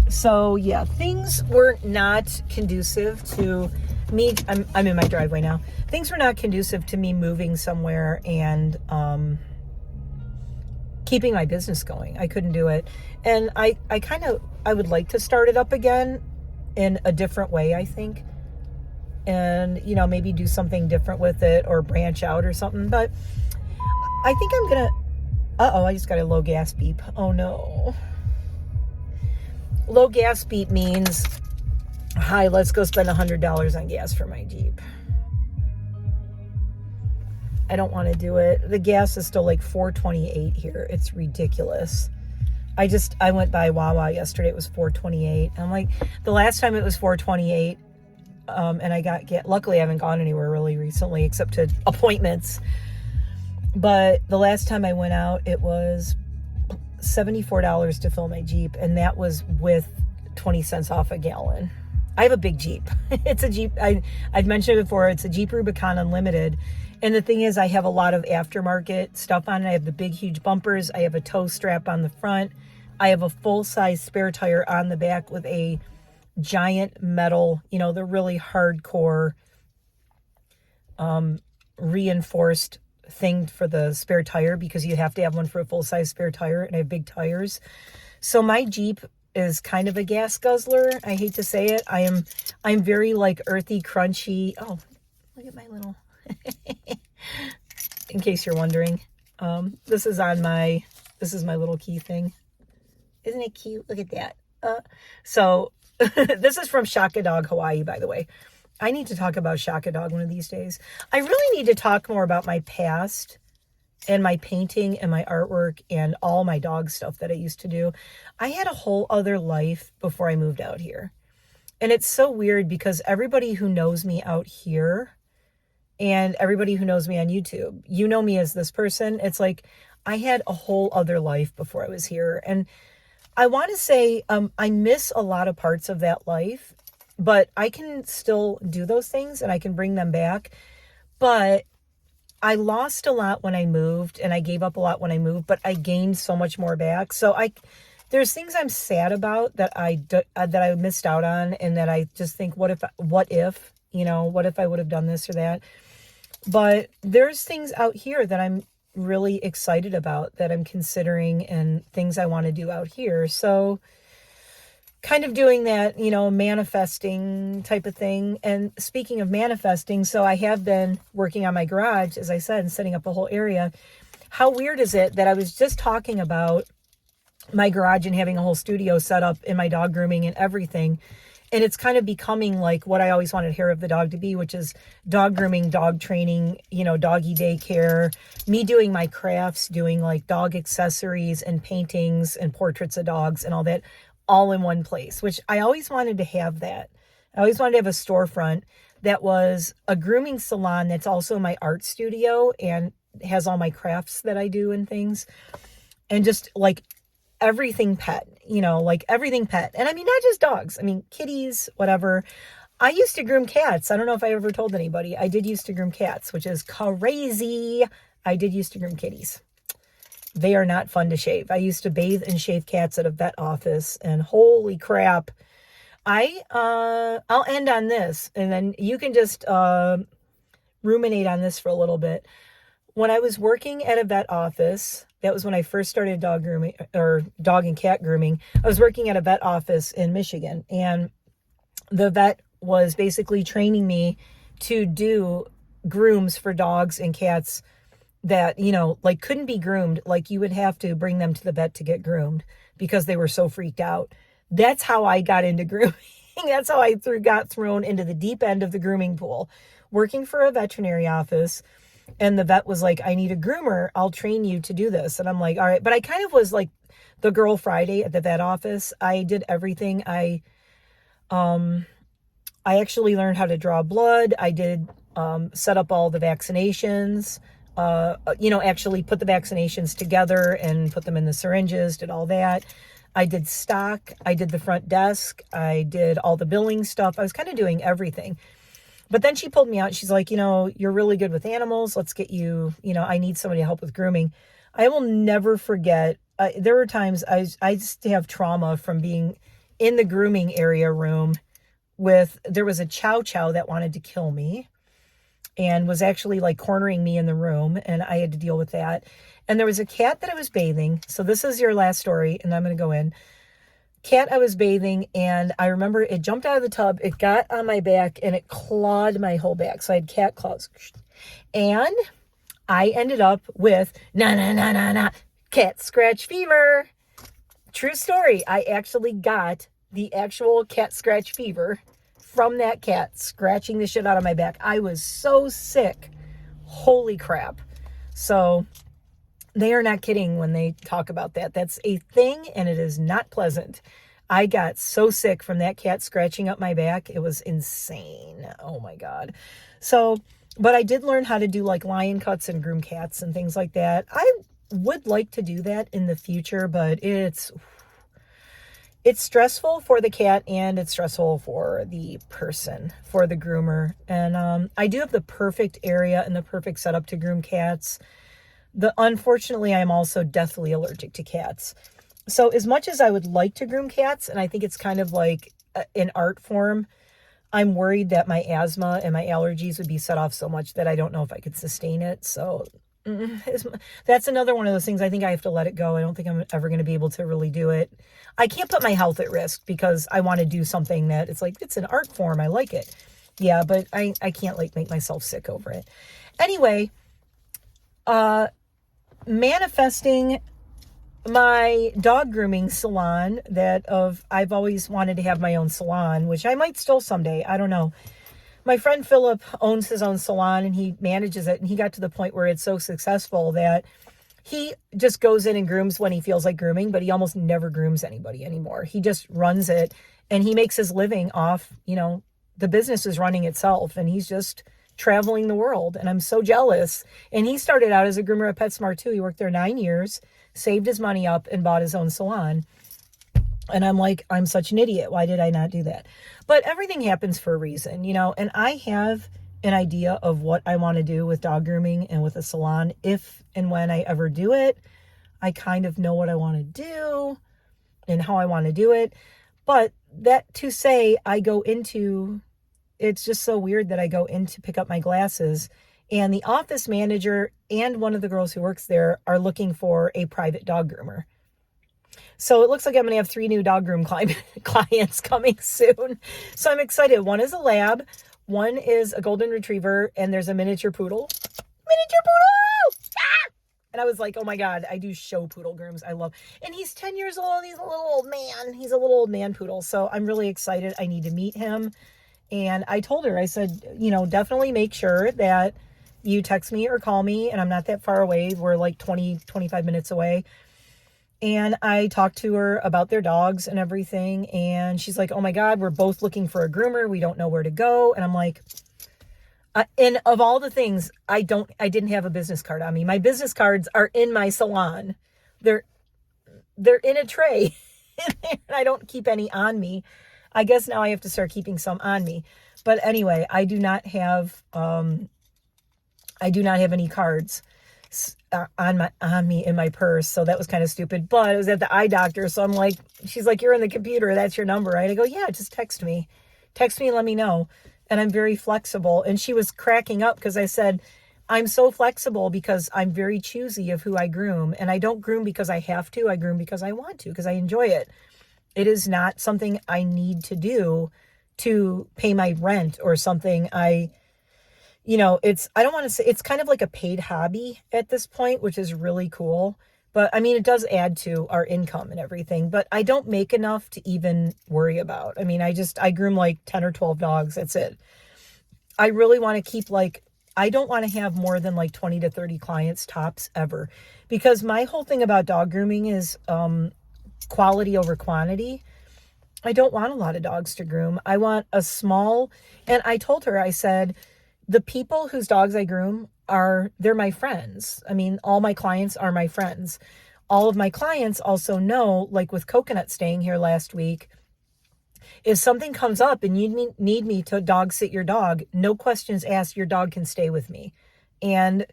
So things were not conducive to me. I'm in my driveway now. Things were not conducive to me moving somewhere and keeping my business going. I couldn't do it. And I would like to start it up again in a different way, I think. And, maybe do something different with it or branch out or something. But I think I'm going to, I just got a low gas beep. Oh no. Low gas beep means, hi, let's go spend $100 on gas for my Jeep. I don't want to do it. The gas is still like $4.28 here. It's ridiculous. I went by Wawa yesterday. It was $4.28. I'm like, the last time it was $4.28, and I got gas. Luckily, I haven't gone anywhere really recently except to appointments. But the last time I went out, it was $74 to fill my Jeep, and that was with 20 cents off a gallon. I have a big Jeep. It's a Jeep. I've mentioned it before. It's a Jeep Rubicon Unlimited. And the thing is, I have a lot of aftermarket stuff on it. I have the big, huge bumpers. I have a tow strap on the front. I have a full-size spare tire on the back with a giant metal, you know, the really hardcore reinforced thing for the spare tire, because you have to have one for a full-size spare tire, and I have big tires. So my Jeep is kind of a gas guzzler. I hate to say it. I'm very like earthy, crunchy. Oh, look at my little, in case you're wondering. This is my little key thing. Isn't it cute? Look at that. So this is from Shaka Dog Hawaii, by the way. I need to talk about Shaka Dog one of these days. I really need to talk more about my past and my painting and my artwork and all my dog stuff that I used to do. I had a whole other life before I moved out here. And it's so weird because everybody who knows me out here and everybody who knows me on YouTube, you know me as this person. It's like I had a whole other life before I was here. And I want to say I miss a lot of parts of that life, but I can still do those things and I can bring them back. But I lost a lot when I moved, and I gave up a lot when I moved, but I gained so much more back. So there's things I'm sad about that I missed out on, and that I just think, what if, you know, what if I would have done this or that? But there's things out here that I'm really excited about, that I'm considering, and things I want to do out here. So kind of doing that, you know, manifesting type of thing. And speaking of manifesting, so I have been working on my garage, as I said, and setting up a whole area. How weird is it that I was just talking about my garage and having a whole studio set up in my dog grooming and everything. And it's kind of becoming like what I always wanted Hair of the Dog to be, which is dog grooming, dog training, you know, doggy daycare, me doing my crafts, doing like dog accessories and paintings and portraits of dogs and all that, all in one place, which I always wanted to have that. I always wanted to have a storefront that was a grooming salon that's also my art studio and has all my crafts that I do and things. And just like everything pet, you know, like everything pet. And I mean, not just dogs. I mean, kitties, whatever. I used to groom cats. I don't know if I ever told anybody. I did used to groom cats, which is crazy. I did used to groom kitties. They are not fun to shave. I used to bathe and shave cats at a vet office, and holy crap. I'll end on this, and then you can just ruminate on this for a little bit. When I was working at a vet office, that was when I first started dog grooming, or dog and cat grooming. I was working at a vet office in Michigan, and the vet was basically training me to do grooms for dogs and cats that, you know, like couldn't be groomed. Like you would have to bring them to the vet to get groomed because they were so freaked out. That's how I got into grooming. That's how I got thrown into the deep end of the grooming pool, working for a veterinary office. And the vet was like, I need a groomer. I'll train you to do this. And I'm like, all right. But I kind of was like the girl Friday at the vet office. I did everything. I actually learned how to draw blood. I did set up all the vaccinations. You know, actually put the vaccinations together and put them in the syringes, did all that. I did stock. I did the front desk. I did all the billing stuff. I was kind of doing everything. But then she pulled me out. She's like, you know, you're really good with animals. Let's get you, you know, I need somebody to help with grooming. I will never forget. There were times I just have trauma from being in the grooming area room there was a chow chow that wanted to kill me, and was actually like cornering me in the room, and I had to deal with that. And there was a cat that I was bathing. So this is your last story, and I'm going to go in. Cat I was bathing, and I remember it jumped out of the tub, it got on my back, and it clawed my whole back. So I had cat claws. And I ended up with cat scratch fever. True story. I actually got the actual cat scratch fever from that cat scratching the shit out of my back. I was so sick. Holy crap. So they are not kidding when they talk about that. That's a thing, and it is not pleasant. I got so sick from that cat scratching up my back. It was insane. Oh my God. So, but I did learn how to do like lion cuts and groom cats and things like that. I would like to do that in the future, but it's it's stressful for the cat and it's stressful for the person, for the groomer. And I do have the perfect area and the perfect setup to groom cats. Unfortunately, I'm also deathly allergic to cats. So as much as I would like to groom cats, and I think it's kind of like an art form, I'm worried that my asthma and my allergies would be set off so much that I don't know if I could sustain it. So that's another one of those things. I think I have to let it go. I don't think I'm ever going to be able to really do it. I can't put my health at risk because I want to do something that it's like, it's an art form. I like it. Yeah, but I can't like make myself sick over it. Anyway, manifesting my dog grooming salon I've always wanted to have my own salon, which I might still someday. I don't know. My friend Philip owns his own salon and he manages it. And he got to the point where it's so successful that he just goes in and grooms when he feels like grooming, but he almost never grooms anybody anymore. He just runs it and he makes his living off, the business is running itself and he's just traveling the world. And I'm so jealous. And he started out as a groomer at PetSmart too. He worked there 9 years, saved his money up and bought his own salon. And I'm like, I'm such an idiot. Why did I not do that? But everything happens for a reason, and I have an idea of what I want to do with dog grooming and with a salon. If and when I ever do it, I kind of know what I want to do and how I want to do it. But that to say, it's just so weird that I go in to pick up my glasses and the office manager and one of the girls who works there are looking for a private dog groomer. So it looks like I'm going to have 3 new dog groom clients coming soon. So I'm excited. One is a lab, one is a golden retriever, and there's a miniature poodle. Miniature poodle! Ah! And I was like, oh my God, I do show poodle grooms. And he's 10 years old. He's a little old man. He's a little old man poodle. So I'm really excited. I need to meet him. And I told her, I said, definitely make sure that you text me or call me. And I'm not that far away. We're like 25 minutes away. And I talked to her about their dogs and everything. And she's like, oh my God, we're both looking for a groomer. We don't know where to go. And I'm like, and of all the things, I didn't have a business card on me. My business cards are in my salon. They're in a tray. And I don't keep any on me. I guess now I have to start keeping some on me. But anyway, I do not have any cards on me in my purse. So that was kind of stupid, but I was at the eye doctor. So I'm like, she's like, you're in the computer. That's your number, right? I go, yeah, just text me and let me know. And I'm very flexible. And she was cracking up because I said, I'm so flexible because I'm very choosy of who I groom. And I don't groom because I have to. I groom because I want to, because I enjoy it. It is not something I need to do to pay my rent or something. I don't want to say, it's kind of like a paid hobby at this point, which is really cool. But I mean, it does add to our income and everything, but I don't make enough to even worry about. I mean, I groom like 10 or 12 dogs. That's it. I really want to keep I don't want to have more than 20 to 30 clients tops ever, because my whole thing about dog grooming is, quality over quantity. I don't want a lot of dogs to groom. I want a small, and I told her, I said, the people whose dogs I groom they're my friends. I mean, all my clients are my friends. All of my clients also know, like with Coconut staying here last week, if something comes up and you need me to dog sit your dog, no questions asked, your dog can stay with me. And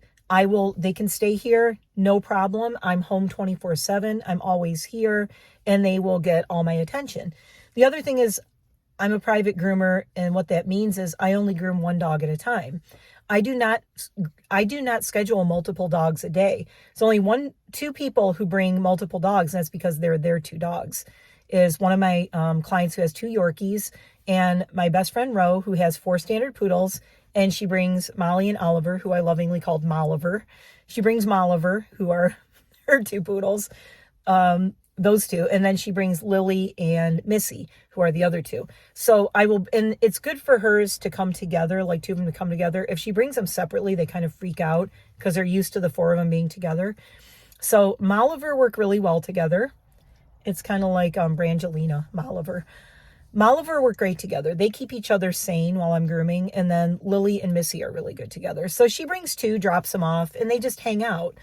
they can stay here, no problem. I'm home 24/7. I'm always here and they will get all my attention. The other thing is I'm a private groomer. And what that means is I only groom one dog at a time. I do not schedule multiple dogs a day. It's only 2 people who bring multiple dogs. And that's because they're their 2 dogs. Is one of my clients who has 2 Yorkies and my best friend Ro, who has 4 standard poodles. And she brings Molly and Oliver, who I lovingly called Molliver. She brings Molliver, who are her 2 poodles, those 2. And then she brings Lily and Missy, who are the other 2. So and it's good for hers to come together, like 2 of them to come together. If she brings them separately, they kind of freak out because they're used to the 4 of them being together. So Molliver work really well together. It's kind of like Brangelina, Molliver. Molliver work great together. They keep each other sane while I'm grooming. And then Lily and Missy are really good together. So she brings 2, drops them off, and they just hang out.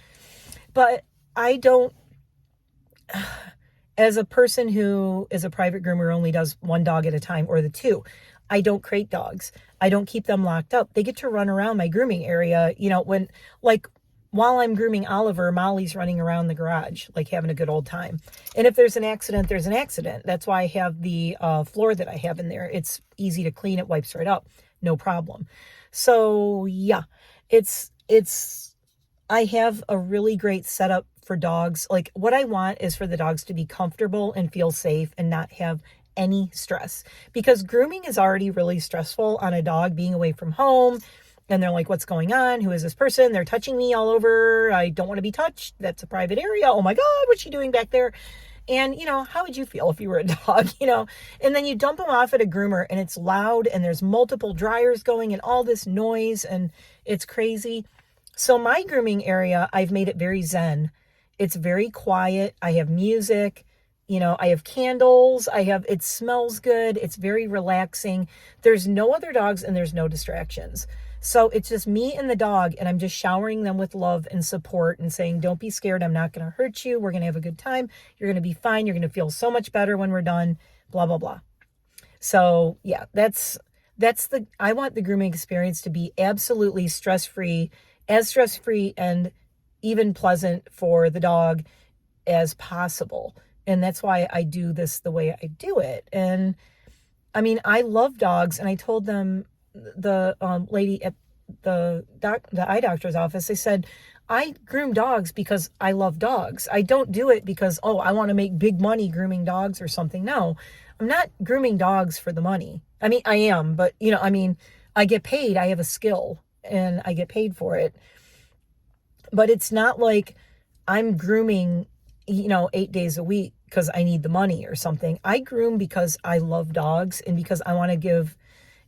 But I don't, As a person who is a private groomer, only does one dog at a time or the two, I don't crate dogs. I don't keep them locked up. They get to run around my grooming area. You know, when, like, while I'm grooming Oliver, Molly's running around the garage, like having a good old time. And if there's an accident, there's an accident. That's why I have the floor that I have in there. It's easy to clean. It wipes right up. No problem. So yeah, I have a really great setup for dogs. Like, what I want is for the dogs to be comfortable and feel safe and not have any stress, because grooming is already really stressful on a dog, being away from home. And they're like, what's going on? Who is this person? They're touching me all over. I don't want to be touched. That's a private area. Oh my God, what's she doing back there? And, you know, how would you feel if you were a dog, you know? And then you dump them off at a groomer and it's loud and there's multiple dryers going and all this noise and it's crazy. So my grooming area, I've made it very zen. It's very quiet. I have music. You know, I have candles. It smells good. It's very relaxing. There's no other dogs and there's no distractions. So it's just me and the dog, and I'm just showering them with love and support and saying, don't be scared. I'm not going to hurt you. We're going to have a good time. You're going to be fine. You're going to feel so much better when we're done, blah, blah, blah. So yeah, I want the grooming experience to be absolutely stress-free and even pleasant for the dog as possible. And that's why I do this the way I do it. And I mean, I love dogs, and I told them, the lady at the eye doctor's office, they said, I groom dogs because I love dogs. I don't do it because, oh, I want to make big money grooming dogs or something. No, I'm not grooming dogs for the money. I mean, I am, but you know, I mean, I get paid. I have a skill and I get paid for it. But it's not like I'm grooming, you know, 8 days a week because I need the money or something. I groom because I love dogs and because I want to give.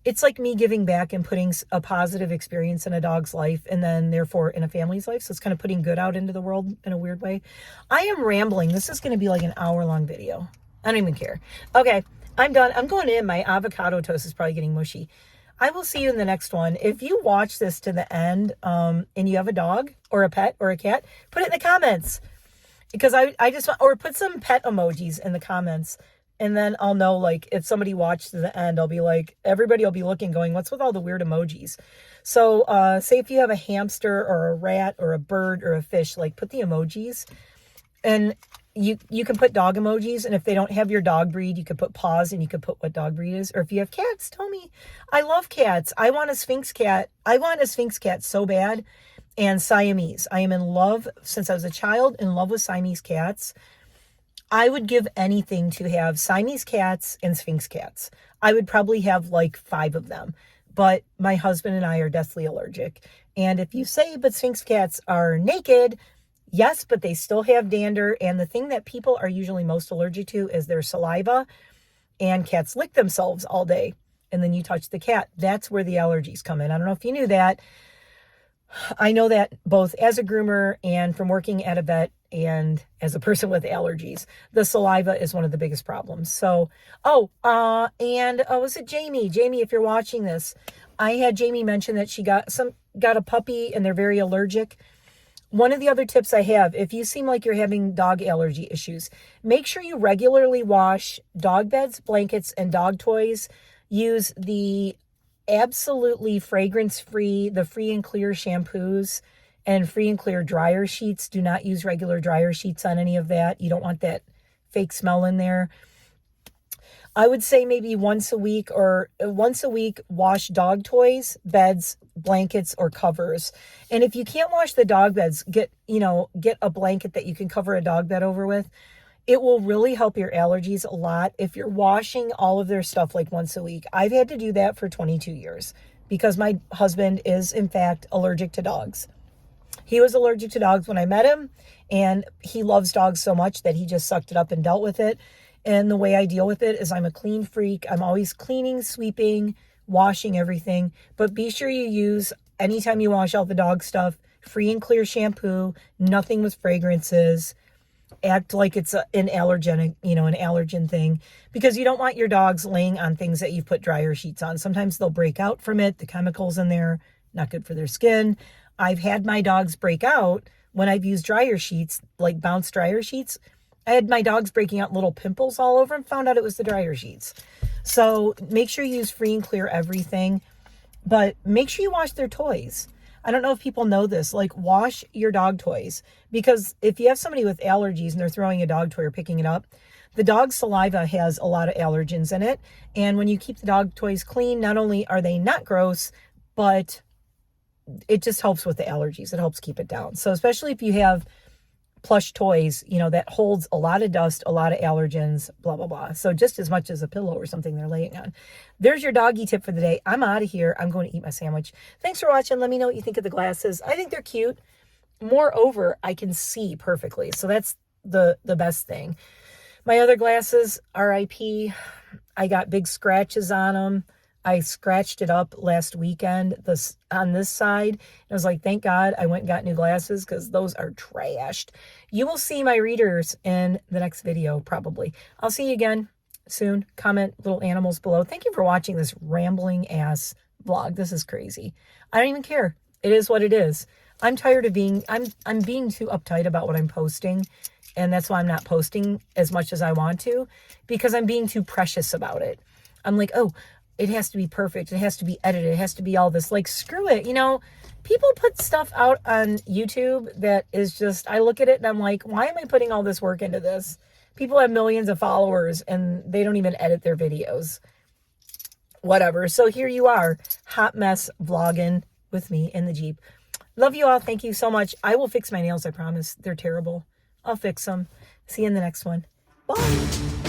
It's like me giving back and putting a positive experience in a dog's life and then therefore in a family's life. So it's kind of putting good out into the world in a weird way. I am rambling. This is going to be like an hour-long video. I don't even care. Okay, I'm done. I'm going in. My avocado toast is probably getting mushy. I will see you in the next one. If you watch this to the end and you have a dog or a pet or a cat, put it in the comments. Because I just want, or put some pet emojis in the comments. And then I'll know, like, if somebody watched to the end, I'll be like, everybody will be looking, going, what's with all the weird emojis? So say if you have a hamster or a rat or a bird or a fish, like, put the emojis. And you can put dog emojis. And if they don't have your dog breed, you could put paws and you could put what dog breed is. Or if you have cats, tell me. I love cats. I want a Sphinx cat. I want a Sphinx cat so bad. And Siamese. I am in love, since I was a child, in love with Siamese cats. I would give anything to have Siamese cats and Sphinx cats. I would probably have like 5 of them, but my husband and I are deathly allergic. And if you say, but Sphinx cats are naked, yes, but they still have dander. And the thing that people are usually most allergic to is their saliva, and cats lick themselves all day. And then you touch the cat. That's where the allergies come in. I don't know if you knew that. I know that both as a groomer and from working at a vet and as a person with allergies, the saliva is one of the biggest problems. So, was it Jamie? Jamie, if you're watching this, I had Jamie mention that she got a puppy and they're very allergic. One of the other tips I have, if you seem like you're having dog allergy issues, make sure you regularly wash dog beds, blankets, and dog toys. Use the absolutely fragrance-free, the free and clear shampoos and free and clear dryer sheets. Do not use regular dryer sheets on any of that. You don't want that fake smell in there. I would say maybe once a week wash dog toys, beds, blankets, or covers. And if you can't wash the dog beds, get a blanket that you can cover a dog bed over with. It will really help your allergies a lot if you're washing all of their stuff like once a week. I've had to do that for 22 years because my husband is, in fact, allergic to dogs. He was allergic to dogs when I met him, and he loves dogs so much that he just sucked it up and dealt with it. And the way I deal with it is I'm a clean freak. I'm always cleaning, sweeping, washing everything. But be sure you use, anytime you wash all the dog stuff, free and clear shampoo, nothing with fragrances. Act like it's an allergen thing, because you don't want your dogs laying on things that you've put dryer sheets on. Sometimes they'll break out from it. The chemicals in there, not good for their skin. I've had my dogs break out when I've used dryer sheets, like bounce dryer sheets. I had my dogs breaking out little pimples all over and found out it was the dryer sheets. So make sure you use free and clear everything, but make sure you wash their toys. I don't know if people know this, like wash your dog toys, because if you have somebody with allergies and they're throwing a dog toy or picking it up, the dog's saliva has a lot of allergens in it. And when you keep the dog toys clean, not only are they not gross, but it just helps with the allergies. It helps keep it down. So especially if you have plush toys, you know, that holds a lot of dust, a lot of allergens, blah, blah, blah. So just as much as a pillow or something they're laying on. There's your doggy tip for the day. I'm out of here. I'm going to eat my sandwich. Thanks for watching. Let me know what you think of the glasses. I think they're cute. Moreover, I can see perfectly. So that's the best thing. My other glasses, RIP, I got big scratches on them. I scratched it up last weekend on this side. I was like, thank God I went and got new glasses because those are trashed. You will see my readers in the next video, probably. I'll see you again soon. Comment little animals below. Thank you for watching this rambling ass vlog. This is crazy. I don't even care. It is what it is. I'm tired of I'm being too uptight about what I'm posting. And that's why I'm not posting as much as I want to, because I'm being too precious about it. I'm like, oh, it has to be perfect. It has to be edited. It has to be all this. Like, screw it. You know, people put stuff out on YouTube that is just, I look at it and I'm like, why am I putting all this work into this? People have millions of followers and they don't even edit their videos. Whatever. So here you are, hot mess vlogging with me in the Jeep. Love you all. Thank you so much. I will fix my nails. I promise. They're terrible. I'll fix them. See you in the next one. Bye.